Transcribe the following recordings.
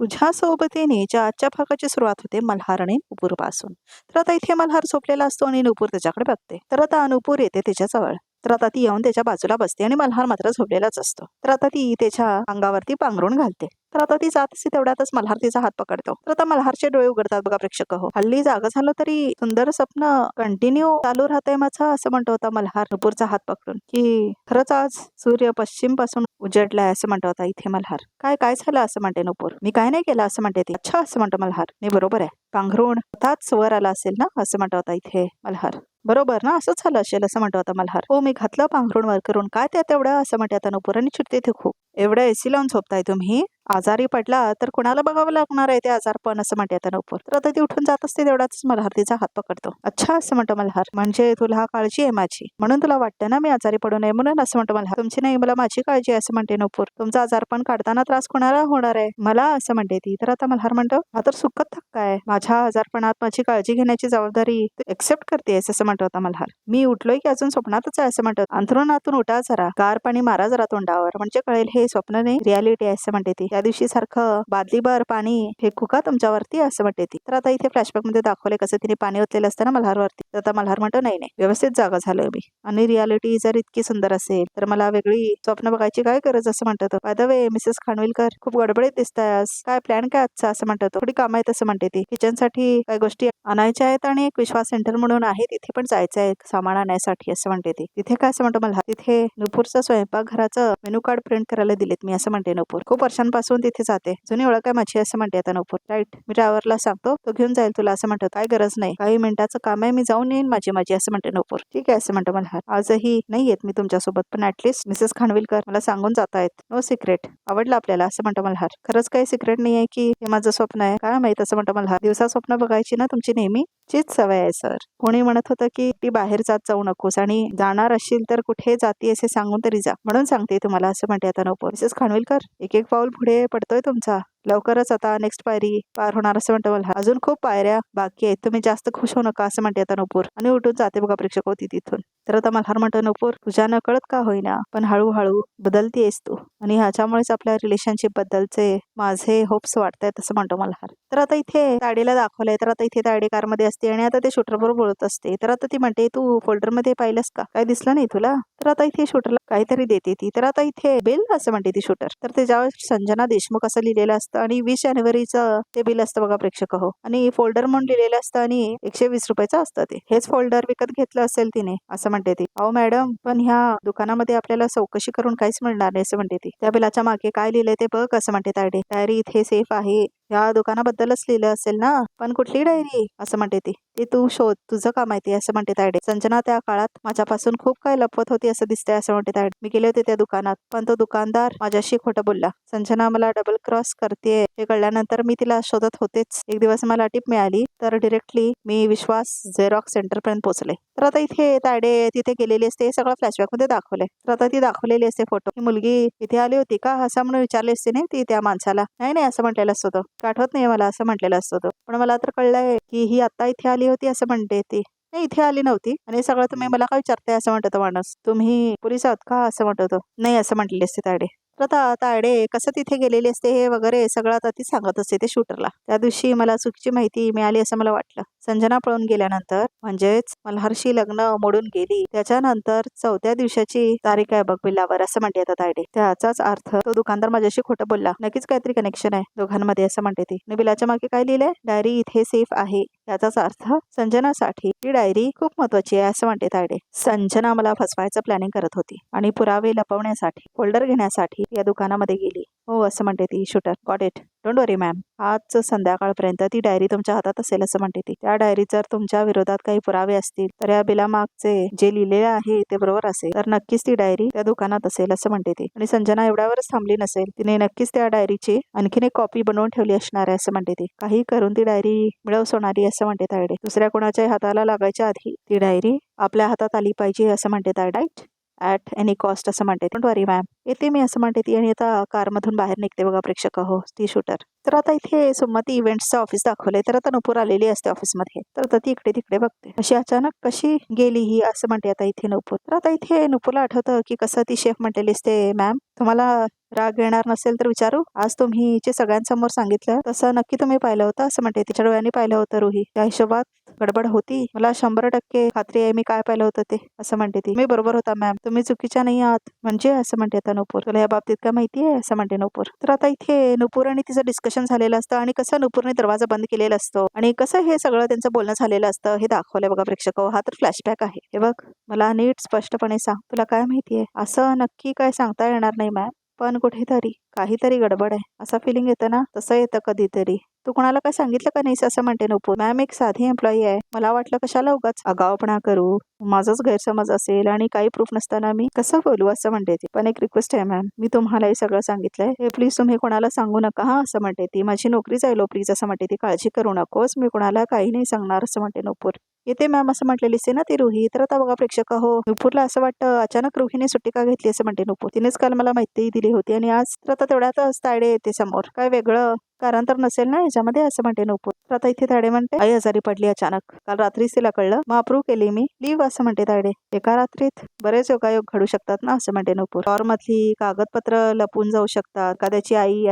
तुझ्या सोबतीने ज्या आजच्या भागाची सुरुवात होते मल्हार आणि नुपूरपासून. तर आता इथे मल्हार झोपलेला असतो आणि नुपूर त्याच्याकडे बघते. तर आता नुपूर येते त्याच्याजवळ. तर आता ती येऊन त्याच्या बाजूला बसते आणि मल्हार मात्र झोपलेलाच असतो. तर आता ती त्याच्या अंगावरती पांघरून घालते. तर आता ती जात असते तेवढ्यातच मल्हार तिचा हात पकडतो. तर आता मल्हारचे डोळे उघडतात बघा प्रेक्षक हो. हल्ली जागा झालं तरी सुंदर स्वप्न कंटिन्यू चालू राहतंय माझं, असं म्हणतो होता मल्हार नुपूरचा हात पकडून, की खरंच आज सूर्य पश्चिम पासून उजडलाय असं म्हणतो होता इथे मल्हार. काय काय झालं असं म्हणते नुपूर. मी काय नाही केलं असं म्हणते ती. अच्छा असं म्हणतो मल्हार. नाही बरोबर आहे, पांघरुण स्वतःच वर आला असेल ना असं म्हणतो होता इथे मल्हार. बरोबर ना, असंच झालं असेल असं म्हणतो होता मल्हार. हो मी घातलं पांघरुण वर करून, काय त्यात एवढं असं म्हणते आता नुपूर आणि चिडते ते खूप. एवढं एसी लावून झोपताय तुम्ही, आजारी पडला तर कुणाला बघावं लागणार आहे ते आजारपण असं म्हणते आता नुपूर. तर आता ती उठून जात असते तेवढाच मल्हार तिचा हात पकडतो. अच्छा असं म्हणतो मल्हार, म्हणजे तुला काळजी आहे माझी म्हणून तुला वाटतं ना मी आजारी पडू नये म्हणून असं म्हणतो मल्हार. तुमची नाही मला माझी काळजी आहे असं म्हणते नुपूर. तुमचा आजारपण काढताना त्रास कोणाला होणार आहे, मला असं म्हणते ती. तर आता मल्हार म्हणतो हा तर सुखद धक्का आहे, माझ्या आजारपणात माझी काळजी घेण्याची जबाबदारी एक्सेप्ट करतेस असं म्हणतो आता मल्हार. मी उठलोय की अजून स्वप्नातच आहे असं म्हणतो. अंथरुणातून उठा जरा, गार पाणी मारा जरा तोंडावर, म्हणजे कळेल हे स्वप्न नाही रियालिटी आहे असं म्हणते ती. त्या दिवशी सारखं बादलीभर पाणी फेकू का तुमच्यावरती असं म्हणते ती. तर आता इथे फ्लॅशबॅक मध्ये दाखवले कसं तिने पाणी ओतलेलं असतं ना मल्हारवरती. तर आता मल्हार म्हणतो नाही नाही व्यवस्थित जागा झालोय मी, आणि रियालिटी जर इतकी सुंदर असेल तर मला वेगळी स्वप्न बघायची काय गरज असं म्हणतो. By the way Mrs Khanwilkar खूप गडबडीत दिसताय आज, काय प्लॅन काय आजचा असं म्हणतो. थोडी काम आहेत असं म्हणते ती. किचन साठी काही गोष्टी आणायच्या आहेत आणि एक विश्वास सेंटर म्हणून आहे तिथे पण जायचं आहे सामान आणण्यासाठी असं म्हणते ती. तिथे काय असं म्हणतो मल्हार, तिथे नुपूरचं स्वयंपाकघराचं मेनू कार्ड प्रिंट करायला दिलेत मी असं म्हणते नुपूर. खूप वर्षांपासून तिथे जाते, जुनी ओळख आहे माझी असं म्हणते आता नुपूर. राईट, मी ड्रायव्हरला सांगतो तो घेऊन जाईल तुला असं म्हणतो. काय गरज नाही, काही मिनिटाचं काम आहे, मी जाऊन येईन माझी माझी असं म्हणते नुपूर. ठीक आहे असं म्हणतो मल्हार. आजही नाही येत मी तुमच्यासोबत, पण ऍटलीस्ट मिसेस खानविलकर मला सांगून जातायत. नो सिक्रेट, आवडलं आपल्याला असं म्हणतो मल्हार. खरंच काही सिक्रेट नाही आहे की हे माझं स्वप्न आहे, काय माहित असं म्हणतो मल्हार. दिवसा स्वप्न बघायची ना तुमची नेहमी चीच सवय आहे सर. कोणी म्हणत होतं की ती बाहेर जाऊ नकोस, आणि जाणार असशील तर कुठे जाती असे सांगून तरी जा, म्हणून सांगते तुम्हाला असं म्हणते आता नुपूर. मिसेस खानविलकर एक एक पाऊल पुढे पडतोय तुमचा, लवकरच आता नेक्स्ट पायरी पार होणार असं म्हणतो मला. अजून खूप पायऱ्या बाकी आहेत, तुम्ही जास्त खुश होऊ नका असं म्हणते आता नुपूर, आणि उठून जाते बघा प्रेक्षक होती तिथून. तर आता मल्हार म्हणतो नुपूर तुझ्या नकळत का होईना पण हळूहळू बदलतीयस तू, आणि ह्याच्यामुळेच आपल्या रिलेशनशिप बद्दलचे माझे होप्स वाटतायत असं म्हणतो मल्हार. तर आता इथे ताडीला दाखवलंय. तर आता इथे ताडी कारमध्ये असते आणि आता ते शूटर बरोबर बोलत असते. तर आता ती म्हणते तू फोल्डर मध्ये पाहिलंस का, काय दिसलं नाही तुला. तर आता इथे शूटरला काहीतरी देते ती. तर आता इथे बिल असं म्हणते ती शूटर. तर त्याच्यावर संजना देशमुख असं लिहिलेलं असतं आणि 20 जानेवारीचं ते बिल असतं बघा प्रेक्षक हो, आणि फोल्डर म्हणून लिहिलेलं असतं आणि 120 रुपयाचं असतं ते. हेच फोल्डर विकत घेतलं असेल तिने असं म्हणते ती. अहो मॅडम पण ह्या दुकानामध्ये आपल्याला चौकशी करून काहीच मिळणार नाही असं म्हणते ती. त्या बिलाच्या मागे काय लिहिलंय ते बघ असं म्हणते तायडे. डायरी इथे सेफ आहे, या दुकानाबद्दलच लिहिलं असेल ना, पण कुठली डायरी असं म्हणते ती. ते तू शोध, तुझं का माहिती असं म्हणते तायडे. संजना त्या काळात माझ्यापासून खूप काय लपवत होती असं दिसतंय असं म्हणते तायडे. मी गेले होते त्या दुकानात पण तो दुकानदार माझ्याशी खोटं बोलला. संजना मला डबल क्रॉस करते हे कळल्यानंतर मी तिला शोधत होतेच. एक दिवस मला टिप मिळाली तर डिरेक्टली मी विश्वास झेरॉक्स सेंटर पर्यंत पोहोचले. तर आता इथे तायडे तिथे गेलेली असते, हे सगळं फ्लॅशबॅक मध्ये दाखवलंय. तर आता ती दाखवलेली असते फोटो. ही मुलगी इथे आली होती का असं म्हणून विचारले असते नाही ती त्या माणसाला. नाही नाही असं म्हटलेलं असतं, तो आठवत नाही मला असं म्हटलेलं असतं, पण मला तर कळलंय की ही आता इथे आली होती असं म्हणते ती. नाही इथे आली नव्हती, आणि सगळं तुम्ही मला काय विचारताय असं म्हणतो माणूस. तुम्ही पोलीस आहात का असं म्हणतो. नाही असं म्हटलेले असते तायडे. तर आता तायडे कसं तिथे गेलेले असते हे वगैरे सगळं आता ती सांगत असते ते शूटरला. त्या दिवशी मला चुकीची माहिती मिळाली असं मला वाटलं. संजना पळून गेल्यानंतर म्हणजेच मल्हारशी लग्न मोडून गेली त्याच्यानंतर 4थ्या दिवसाची तारीख आहे बघ बिलावर असं म्हणते आता तायडे. त्याचाच अर्थ तो दुकानदार माझ्याशी खोटं बोलला, नक्कीच काहीतरी कनेक्शन आहे दोघांमध्ये असं म्हणते ती. आणि बिलाच्या मागे काय लिहिलंय, डायरी इथे सेफ आहे, याचाच अर्थ संजनासाठी ही डायरी खूप महत्वाची आहे असं म्हणते तायडे. संजना मला फसवायचं प्लॅनिंग करत होती आणि पुरावे लपवण्यासाठी फोल्डर घेण्यासाठी या दुकानामध्ये गेली. हो असं म्हणते ती shooter. Got it, don't worry ma'am, आज संध्याकाळपर्यंत ती डायरी तुमच्या हातात असेल असं म्हणते ती. त्या डायरीत जर तुमच्या विरोधात काही पुरावे असतील तर या बिलामागचे जे लिहिलेले आहे ते बरोबर असेल तर नक्कीच ती डायरी त्या दुकानात असेल असं म्हणते ती. आणि संजना एवढ्यावरच थांबली नसेल, तिने नक्कीच त्या डायरीची आणखीन एक कॉपी बनवून ठेवली असणार आहे असं म्हणते ती. काही करून ती डायरी मिळवसवणारी असं म्हणते तायडे. दुसऱ्या कोणाच्या हाताला लागायच्या आधी ती डायरी आपल्या हातात आली पाहिजे असं म्हणते Tayade. Right, at any cost असं म्हणते. डोंट वरी मॅम, येते मी असं म्हणते ती आणि आता कारमधून बाहेर निघते बघा प्रेक्षक हो ती शूटर. तर आता इथे सुमती इव्हेंट्सचं ऑफिस दाखवलंय. तर आता नुपूर आलेली असते ऑफिसमध्ये. तर आता ती इकडे तिकडे बघते. अशी अचानक कशी गेली ही असं म्हणते आता इथे नुपूर. तर आता इथे नुपूरला आठवतं की कसं ती शेफ म्हटलेली असते, मॅम तुम्हाला राग येणार नसेल तर विचारू, आज तुम्ही जे सगळ्यांसमोर सांगितलं तसं नक्की तुम्ही पाहिलं होतं असं म्हणते. तिच्या डोळ्यांनी पाहिलं होतं रुही. त्या हिशोबात गडबड होती. मला 100% खात्री आहे मी काय पाहिलं होतं ते असं म्हणते ती. मी बरोबर होता मॅम, तुम्ही चुकीच्या नाही आहात. म्हणजे असं म्हणते आता नुपूर. तुला या बाबतीत काय माहिती आहे असं म्हणते नुपूर. तर आता इथे नुपूर आणि तिचं डिस्कशन झालेलं असतं आणि कसं नुपूरने दरवाजा बंद केलेला असतो आणि कसं हे सगळं त्यांचं बोलणं झालेलं असतं हे दाखवलंय बघा प्रेक्षक. हा तर फ्लॅशबॅक आहे. हे बघ, मला नीट स्पष्टपणे सांग, तुला काय माहितीये? असं नक्की काय सांगता येणार नाही मॅम, पण कुठेतरी काहीतरी गडबड आहे असं फिलिंग येतं ना, तसं येतं कधीतरी. तू कोणाला काय सांगितलं का नाहीस असं म्हणते नुपूर. मॅम एक साधी एम्प्लॉई आहे, मला वाटलं कशाला उगाच आगाऊपणा करू, माझाच गैरसमज असेल आणि काही प्रूफ नसताना मी कसं बोलू असं म्हणते ती. पण एक रिक्वेस्ट आहे मॅम, मी तुम्हाला हे सगळं सांगितलंय हे प्लीज तुम्ही कोणाला सांगू नका हा असं म्हणते ती. माझी नोकरी जाईल प्लीज असं म्हणते ती. काळजी करू नकोस, मी कोणाला काही नाही सांगणार असं म्हणते नुपूर. येते मॅम असं म्हटलेली असते ना ती रुही. तर आता बघा प्रेक्षक हो नुपूरला असं वाटतं अचानक रुहीने सुट्टी का घेतली असं म्हणते नुपूर. तिनेच काल मला माहिती दिली होती आणि आज तर आता तेवढ्यातच तायडे येते समोर. काय वेगळं कारण तर नसेल ना याच्यामध्ये असं म्हणते नुपूर. तर आता इथे तायडे म्हणते आई आजारी पडली अचानक, काल रात्रीच तिला कळलं, मग अप्रूव्ह केली मी लीव असं म्हणते तायडे. एका रात्रीत बरेच योगायोग घडू शकतात ना असं म्हणते नुपूर. टॉर मधली कागदपत्र लपून जाऊ शकतात, एखाद्याची आई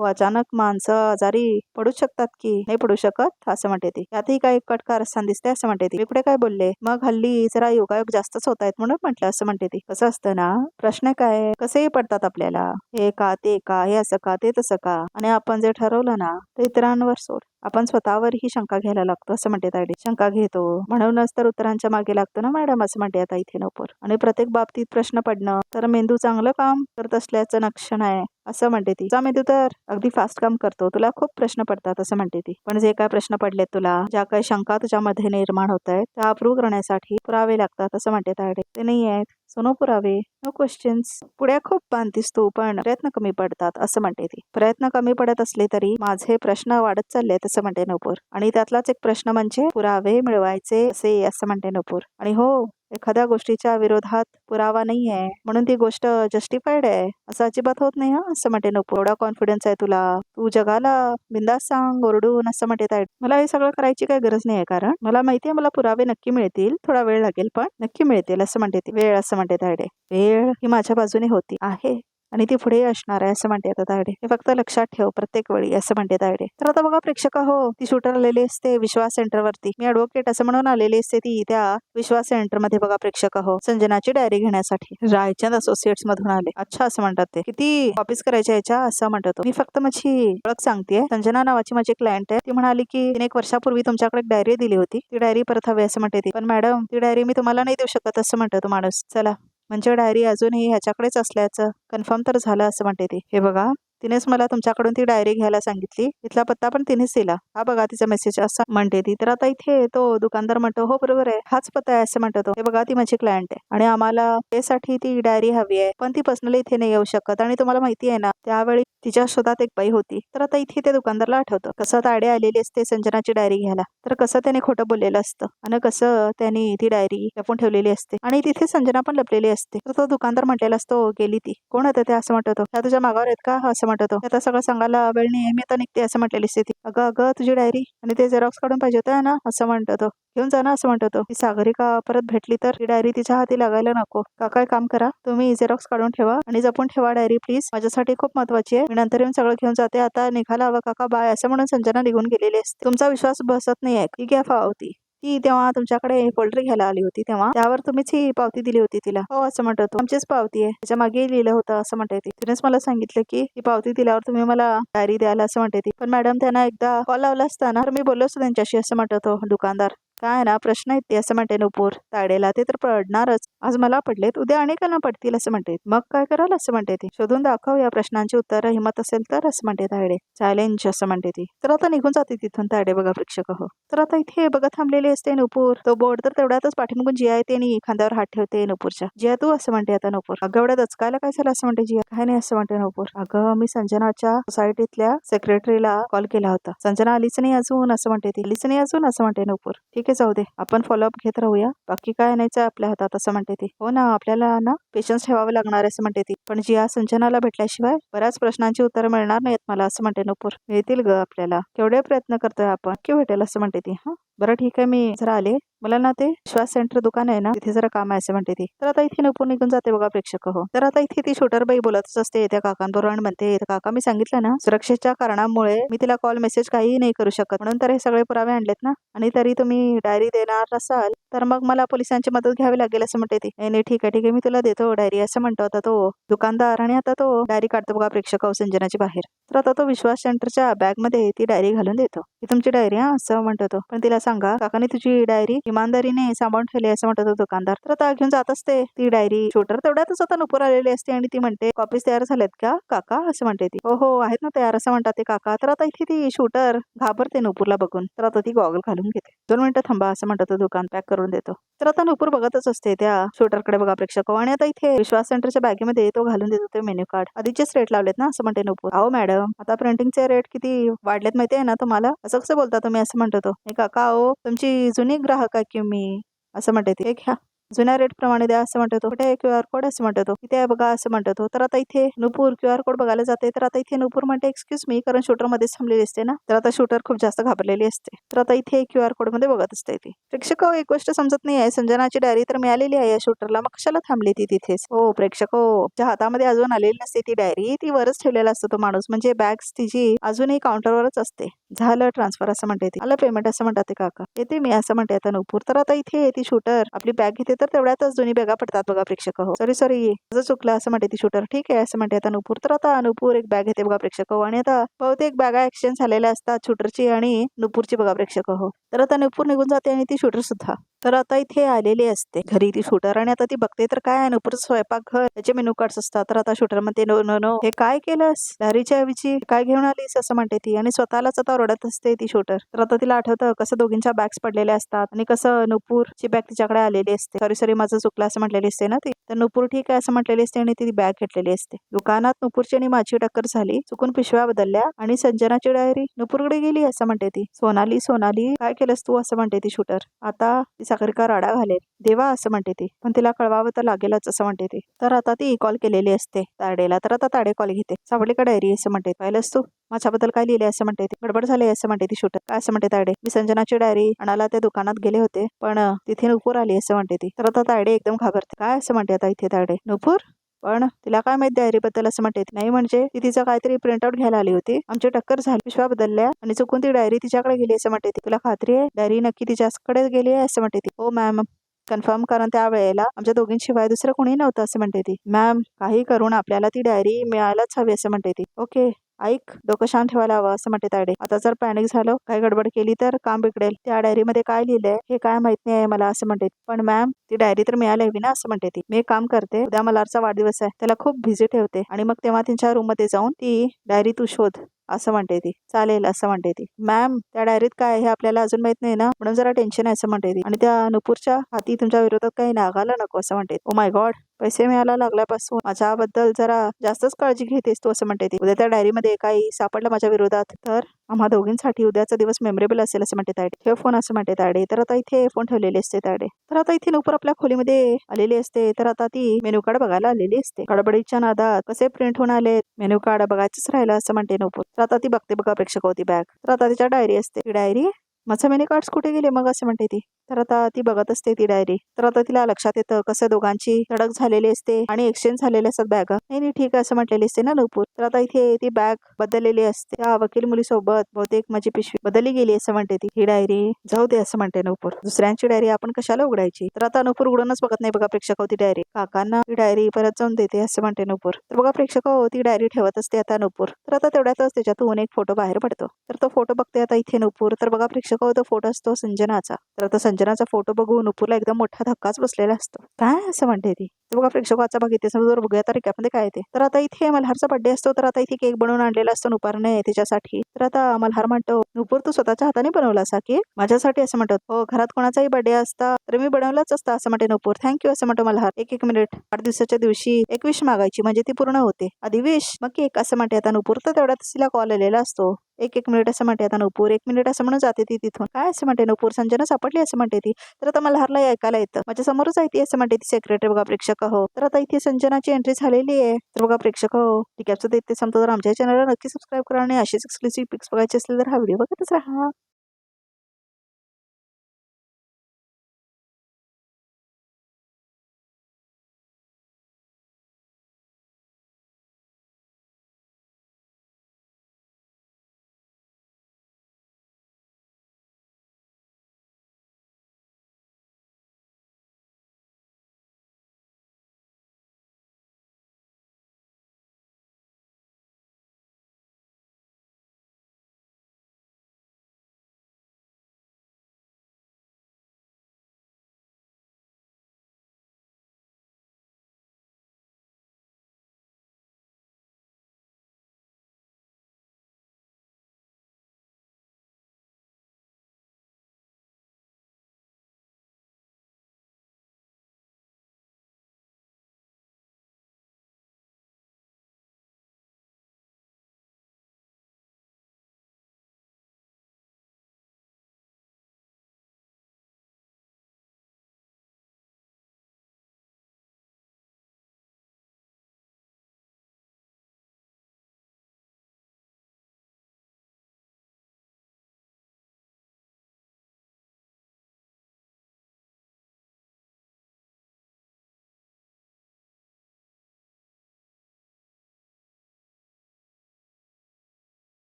अचानक माणसं आजारी पडू शकतात की नाही पडू शकत असं म्हणते ती. यातही काही कट कारस्थान दिसते असं म्हणते ती. इकडे काय बोलले, मग हल्ली जरा योगायोग जास्तच होत आहेत म्हणून म्हटलं असं म्हणते ती. कसं असतं ना, प्रश्न काय कसेही पडतात आपल्याला, हे का ते का, हे असं का ते तसं का, आणि आपण जे ठरवलं ना ते इतरांवर सोड, आपण स्वतःवर ही शंका घ्यायला लागतो असं म्हणते तायडे. शंका घेतो म्हणूनच तर उत्तरांच्या मागे लागतो ना मॅडम असं म्हणते आता इथे नुपूर. आणि प्रत्येक बाबतीत प्रश्न पडणं तर मेंदू चांगलं काम करत असल्याचं लक्षण आहे असं म्हणते ती. तुझा मेंदू तर अगदी फास्ट काम करतो, तुला खूप प्रश्न पडतात असं म्हणते ती. पण जे काय प्रश्न पडलेत तुला, ज्या काही शंका तुझ्यामध्ये निर्माण होत आहेत त्या अप्रूव्ह करण्यासाठी पुरावे लागतात असं म्हणते तायडे. ते नाही आहेत सो नो पुरावे, नो क्वेश्चन्स. पुढे खूप बांधतीस तू पण प्रयत्न कमी पडतात असं म्हणते ती. प्रयत्न कमी पडत असले तरी माझे प्रश्न वाढत चालले असं म्हणते नुपूर. आणि त्यातलाच एक प्रश्न म्हणजे पुरावे मिळवायचे असे असं म्हणते नुपूर. आणि हो, एखाद्या गोष्टीच्या विरोधात पुरावा नाहीये म्हणून ती गोष्ट जस्टिफाईड आहे असं अजिबात होत नाही हा असं म्हणते नुपूर. एवढा कॉन्फिडन्स आहे तुला, तू जगाला बिंदास सांग ओरडून असं म्हणते तायडे. मला हे सगळं करायची काही गरज नाही आहे, कारण मला माहितीये मला पुरावे नक्की मिळतील, थोडा वेळ लागेल पण नक्की मिळतील असं म्हणते ती. वेळ असं म्हणते तायडे. वेळ ही माझ्या बाजूने होती आहे आणि ती पुढे असणार आहे असं म्हणते आता तायडे. हे फक्त लक्षात ठेव प्रत्येक वेळी असं म्हणते तायडे. तर आता बघा प्रेक्षक हो ती शूटर आलेली असते विश्वास सेंटरवरती. मी ऍडव्होकेट असं म्हणून आलेली असते ती त्या विश्वास सेंटरमध्ये बघा प्रेक्षक हो संजनाची डायरी घेण्यासाठी. रायचंद असोसिएट्स मधून आले. अच्छा असं म्हणतात ते. किती कॉपीज करायच्या याच्या असं म्हणतात तो. मी फक्त माझी ओळख सांगतेय, संजना नावाची माझी क्लायंट आहे. ती म्हणाली की तिने 1 वर्षापूर्वी तुमच्याकडे डायरी दिली होती, ती डायरी परत हवी असं म्हणते ती. पण मॅडम ती डायरी मी तुम्हाला नाही देऊ शकत असं म्हणतो तो माणूस. चला म्हणजे डायरी अजूनही ह्याच्याकडेच असल्याचं कन्फर्म तर झालं असं म्हणते ती. हे बघा तिनेच मला तुमच्याकडून ती डायरी घ्यायला सांगितली, इथला पत्ता पण तिनेच दिला, हा बघा तिचा मेसेज असं म्हणते ती. तर आता इथे तो दुकानदार म्हणतो हो बरोबर आहे हाच पत्ता आहे असं म्हणतो तो. हे बघा ती माझी क्लायंट आहे आणि आम्हाला त्यासाठी ती डायरी हवी आहे, पण ती पर्सनली इथे नाही येऊ शकत आणि तुम्हाला माहिती आहे ना त्यावेळी तिच्या शोधात एक बाई होती. तर आता इथे ते दुकानदारला आठवतं कसं तायडे आलेली असते संजनाची डायरी घ्यायला, तर कसं त्याने खोटं बोललेलं असतं आणि कसं त्यांनी ती डायरी लपून ठेवलेली असते आणि तिथे संजना पण लपलेली असते. तर तो दुकानदार म्हटलेला असतो गेली ती कोण होतं ते असं म्हणतो. त्या तुझ्या मागावर आहेत का असं म्हणतो. आता सगळं सांगायला वेळ नाही, मी आता निघते असं म्हटलेली असते ती. अगं तुझी डायरी आणि ते झेरॉक्स काढून पाहिजे होतं ना असं म्हणतो तो. घेऊन जा ना असं म्हणतो. ती सागरिका परत भेटली तर ती डायरी तिच्या हाती लागायला नको. काका काम करा, तुम्ही झेरॉक्स काढून ठेवा आणि जपून ठेवा डायरी प्लीज, माझ्यासाठी खूप महत्वाची आहे, मी नंतर येऊन सगळं घेऊन जाते, आता निघायला हवं काका बाय असं म्हणून संजना निघून गेलेली असते. तुमचा विश्वास बसत नाहीये ही घ्या पावती. ती तेव्हा तुमच्याकडे पोल्ट्री घ्यायला आली होती तेव्हा त्यावर तुम्हीच ही पावती दिली होती तिला. हो असं म्हणतो तो. आमचीच पावती आहे, त्याच्या मागे लिहिलं होतं असं म्हणते ती. तिनेच मला सांगितलं की ही पावती दिल्यावर तुम्ही मला डायरी द्यायला असं म्हणते ती. पण मॅडम त्यांना एकदा कॉल लावला असताना तर मी बोललो असतो त्यांच्याशी असं म्हणतो तो दुकानदार. काय ना प्रश्न आहेत ते असं म्हणते नुपूर. तायडेला ते तर पडणारच, आज मला पडलेत उद्या अनेकांना पडतील असं म्हणते. मग काय कराल असं म्हणते ती. शोधून दाखव या प्रश्नांची उत्तर, हिंमत असेल तर असं म्हणते तायडे. चॅलेंज असं म्हणते ती. तर आता निघून जाते तिथून तायडे बघा प्रेक्षक हो. तर आता इथे बघा थांबलेली असते नुपूर. तो बोर्ड तर तेवढ्यातच पाठीमागून जिया येते आणि खांद्यावर हात ठेवते नुपूरच्या. जिया तू असं म्हणते आता नुपूर. अगं एवढ्या दचकायला काय झालं असं म्हणते जिया. काय नाही असं म्हणते नुपूर. अगं मी संजनाच्या सोसायटीतल्या सेक्रेटरीला कॉल केला होता, संजना आलीच नाही अजून असं म्हणते ती. आलीच नाही अजून असं म्हणते नुपूर. ठीक आहे आहे जाऊ दे, आपण फॉलोअप घेत राहूया, बाकी काय आणायचं आपल्या हातात असं म्हणते ती. हो ना, आपल्याला ना पेशन्स ठेवावे लागणार असं म्हणते ती. पण जिया संजनाला भेटल्याशिवाय बऱ्याच प्रश्नांची उत्तरं मिळणार नाहीत मला असं म्हणते नुपूर. मिळतील ग आपल्याला, केवढे प्रयत्न करतोय आपण, की भेटेल असं म्हणते ती. हा बरं ठीक आहे, मी जरा आले, मला ना ते विश्वास सेंटर दुकान आहे ना तिथे जरा काम आहे असं म्हणते ती. तर आता इथे नुपूर निघून जाते बघा प्रेक्षक हो. तर आता इथे ती शूटरबाई बोलतच असते त्या काकांबरोबर आणि म्हणते, काका मी सांगितलं ना सुरक्षेच्या कारणामुळे मी तिला कॉल मेसेज काहीही नाही करू शकत, म्हणून तर हे सगळे पुरावे आणलेत ना, आणि तरी तुम्ही डायरी देणार असाल तर मग मला पोलिसांची मदत घ्यावी लागेल असं म्हणते ती. नाही ठीक आहे ठीक आहे, मी तुला देतो डायरी असं म्हणतो आता तो दुकानदार, आणि आता तो डायरी काढतो बघा प्रेक्षक संजनाची बाहेर. तर आता तो विश्वास सेंटरच्या बॅग मध्ये ती डायरी घालून देतो. ही तुमची डायरी हा असं म्हणतो तो. पण तिला सांगा काकाने तुझी डायरी इमानदारीने सांभाळून ठेवली असं म्हणतो तो दुकानदार. तर आता घेऊन जात असते ती डायरी शूटर. तेवढ्यातच आता नुपूर आलेली असते आणि ती म्हणते कॉपीज तयार झाल्यात का काका असं म्हणते ती. हो हो आहेत ना तयार असं म्हणतात ते काका. तर आता इथे ती शूटर घाबरते नुपूरला बघून. तर आता ती गॉगल घालून घेते. 2 मिनिटं थांबा असं म्हणतो तो दुकान पॅक करून देतो. तर आता नुपूर बघतच असते त्या शूटरकडे बघा प्रेक्षक. आणि आता इथे विश्वास सेंटरच्या बॅगेमध्ये तो घालून देतो ते मेन्यू कार्ड. आधीचेच रेट लावलेत ना असं म्हणते नुपूर. अहो मॅडम आता प्रिंटिंगचे रेट किती वाढलेत माहितीये ना तुम्हाला, असं कसं बोलता तुम्ही असं म्हणतो तो. हे काका अहो तुमची जुनी ग्राहक आहे की मी असं म्हणते ती. एक ह्या जुन्या रेट प्रमाणे द्या असं म्हणतो तो. कुठे QR कोड असं म्हणतो तो. इथे आहे बघा असं म्हणतो तो. तर आता इथे नुपूर QR कोड बघायला जाते. तर आता इथे नुपूर म्हणते एक्सक्यूज मी, कारण शूटर मध्येच थांबलेली असते ना. तर आता शूटर खूप जास्त घाबरलेली असते. तर आता इथे QR कोड मध्ये बघत असते ती. प्रेक्षक एक गोष्ट समजत नाही आहे, संजनाची डायरी तर मिळालेली आहे या शूटरला, मग कशाला थांबली ती तिथेच. हो प्रेक्षक ज्या हातामध्ये अजून आलेली नसते ती डायरी ती वरच ठेवलेला असतो तो माणूस, म्हणजे बॅग्स तिची अजूनही काउंटरवरच असते. झालं ट्रान्सफर असं म्हणते ती. आलं पेमेंट असं म्हणतात ते काका. येते मी असं म्हणते आता नुपूर. तर आता इथे ती शूटर आपली बॅग घेते तर तेवढ्यातच दोन्ही बॅगा पडतात बघा प्रेक्षक हो. सॉरी सॉरी माझं चुकलं असं म्हणते ती शूटर. ठीक आहे असं म्हणते आता नुपूर. तर आता नुपूर एक बॅग घेते बघा प्रेक्षक हो. आणि आता बहुतेक बॅगा एक्सचेंज झालेल्या असतात शूटरची आणि नुपूरची बघा प्रेक्षक हो. तर आता नुपूर निघून जाते आणि ती शूटर सुद्धा. तर आता इथे आलेली असते घरी ती शूटर, आणि आता ती बघते तर काय नुपूरचं स्वयंपाकघर त्याचे मेनू कार्ड्स असतात. तर आता शूटर म्हणते नो नो नो, हे काय केलंस डायरीच्या ऐवजी काय घेऊन आलीस असं म्हणते ती. आणि स्वतःलाच आता रडत असते ती शूटर. तर आता तिला आठवतं कसं दोघींच्या बॅग्स पडलेल्या असतात आणि कसं नुपूरची बॅग तिच्याकडे आलेली असते. सॉरी सॉरी माझं चुकलं असं म्हटलेली असते ना ती. तर नुपूर ठीक आहे असं म्हटलेली असते आणि ती बॅग घेतलेली असते. दुकानात नुपूरची आणि माझी टक्कर झाली, चुकून पिशव्या बदलल्या आणि संजनाची डायरी नुपूरकडे गेली असं म्हणते ती. सोनाली सोनाली काय केलंस तू असं म्हणते ती शूटर. आता ती साखरिका राडा घालेल देवा असं म्हणते ती, पण तिला कळवावं तर लागेलच असं म्हणते ती. तर आता ती कॉल केलेली असते ताडेला. तर आता ताडे कॉल घेते. सावडली का डायरी असं म्हणते. पाहिलंस तू माझ्याबद्दल काय लिहिले असं म्हणते ती. गडबड झाली असं म्हणते ती शूटर. काय असं म्हणते ताडे. मी संजनाची डायरी आणायला त्या दुकानात गेले होते पण तिथे नुपूर आली असं म्हणते ती. तर आता ताडे एकदम घाबरते. काय असं म्हणते आता इथे ताडे. नुपूर पण तिला काय माहित डायरी बद्दल असं म्हणते. नाही म्हणजे ती तिचं काहीतरी प्रिंटआउट घ्यायला आली होती, आमची टक्कर झाली, पिशव्या बदलल्या आणि चुकून ती डायरी तिच्याकडे गेली असं म्हणते ती. तुला खात्री आहे डायरी नक्की तिच्याकडे गेली आहे असं म्हणते ती. हो मॅम कन्फर्म, कारण त्या वेळेला आमच्या दोघींशिवाय दुसरं कोणी नव्हतं असं म्हणते ती. मॅम काही करून आपल्याला ती डायरी मिळायलाच हवी असं म्हणते ती. ओके ऐक डोकं शांत ठेवायला हवं असं म्हणते ताडे. आता जर पॅनिक झालं काही गडबड केली तर काम बिघडेल. त्या डायरीमध्ये काय लिहिलंय हे काय माहित नाही आहे मला असं म्हणते. पण मॅम ती डायरी तर मिळायला हवी ना असं म्हणते ती. मी एक काम करते, उद्या मल्हारचा वाढदिवस आहे, त्याला खूप बिझी ठेवते आणि मग तेव्हा त्यांच्या रूम मध्ये जाऊन ती डायरी तू शोध असं म्हणते ती. चालेल असं म्हणते ती. मॅम त्या डायरीत काय हे आपल्याला अजून माहित नाही ना, म्हणून जरा टेन्शन आहे असं म्हणते ती. आणि त्या नुपूरच्या हाती तुमच्या विरोधात काही नागायला नको असं म्हणते. ओ माय गॉड पैसे मिळायला लागल्यापासून माझ्याबद्दल जरा जास्तच काळजी घेतेस तू असं म्हणते ती. उद्या त्या डायरीमध्ये काही सापडलं माझ्या विरोधात तर आम्हा दोघींसाठी उद्याचा दिवस मेमरेबल असेल असं म्हणते ताडे. ठेव फोन असं म्हणते ताडे. तर आता इथे फोन ठेवलेले असते ताडे. तर आता इथे नुपूर आपल्या खोलीमध्ये आलेली असते. तर आता ती मेनू कार्ड बघायला आलेली असते. गडबडीच्या नादात कसे प्रिंट होऊन आले मेनू कार्ड बघायचंच राहिलं असं म्हणते नुपूर. तर आता ती बघते बघा प्रेक्षक होती बॅग. तर आता तिच्या डायरी असते. ती डायरी माझं मेनू कार्ड्स कुठे गेले मग असं म्हणते ती. तर आता ती बघत असते ती डायरी. तर आता तिला लक्षात येतं कसं दोघांची धडक झालेली असते आणि एक्सचेंज झालेले असतात बॅगा. नाही ठीक आहे असं म्हटलेली असते ना नुपूर. तर आता इथे ती बॅग बदललेली असते. त्या वकील मुलीसोबत बहुतेक माझी पिशवी बदलली गेली असं म्हणते ती. ही डायरी जाऊ दे असं म्हणते नुपूर. दुसऱ्यांची डायरी आपण कशाला उघडायची. तर आता नुपूर उघडूनच बघत नाही बघा प्रेक्षक होती डायरी. काकांना ती डायरी परत जाऊन देते असं म्हणते नुपूर. तर बघा प्रेक्षक ती डायरी ठेवत असते आता नुपूर. तर आता तेवढ्यातच त्याच्यातून एक फोटो बाहेर पडतो. तर तो फोटो बघते आता इथे नुपूर. तर बघा प्रेक्षक तो फोटो असतो संजनाचा. तर आता संजनाचा फोटो बघून नुपूरला एकदम मोठा धक्काच बसलेला असतो. काय असं म्हणते ती. तर बघा प्रेक्षक आजचा भाग इथे समजा बघूया तर रिकॅपमध्ये काय येते. तर आता इथे मल्हारचा बर्थडे असतो. तर आता इथे केक बनवून आणलेला असतो नुपूरने त्याच्यासाठी. तर आता मल्हार म्हणतो, नुपूर तू स्वतःच्या हाताने बनवला असा केक माझ्यासाठी असं म्हणतात. हो, घरात कोणाचाही बर्थडे असता तर मी बनवलाच असता असं म्हणते नुपूर. थँक्यू असं म्हणतो मल्हार. एक मिनिट, वाढदिवसाच्या दिवशी एक विश मागायची म्हणजे ती पूर्ण होते. आधी विश मग केक असं म्हणते आता नुपूर. तर तेवढ्यात तिला कॉल आलेला असतो. एक मिनिट असं म्हणते आता नुपूर. 1 मिनिट असं म्हणून जाते ती तिथून. काय असं म्हणते नुपूर, संजना सापडली असं म्हणते ती. तर आता मल्हारला ऐकायला येतं. माझ्या समोरच आहे ती असं म्हणते ती सेक्रेटरी. बघा प्रेक्षक हो, तर आता इथे संजनाची एंट्री झालेली आहे. तर बघा प्रेक्षक हो, ठीक आहे, इथे संपतो. तर आमच्या चॅनलला नक्की सबस्क्राईब करा आणि अशीच एक्सक्लुसिव्ह पिक्स बघायचे असतील तर हा व्हिडिओ बघतच राहा.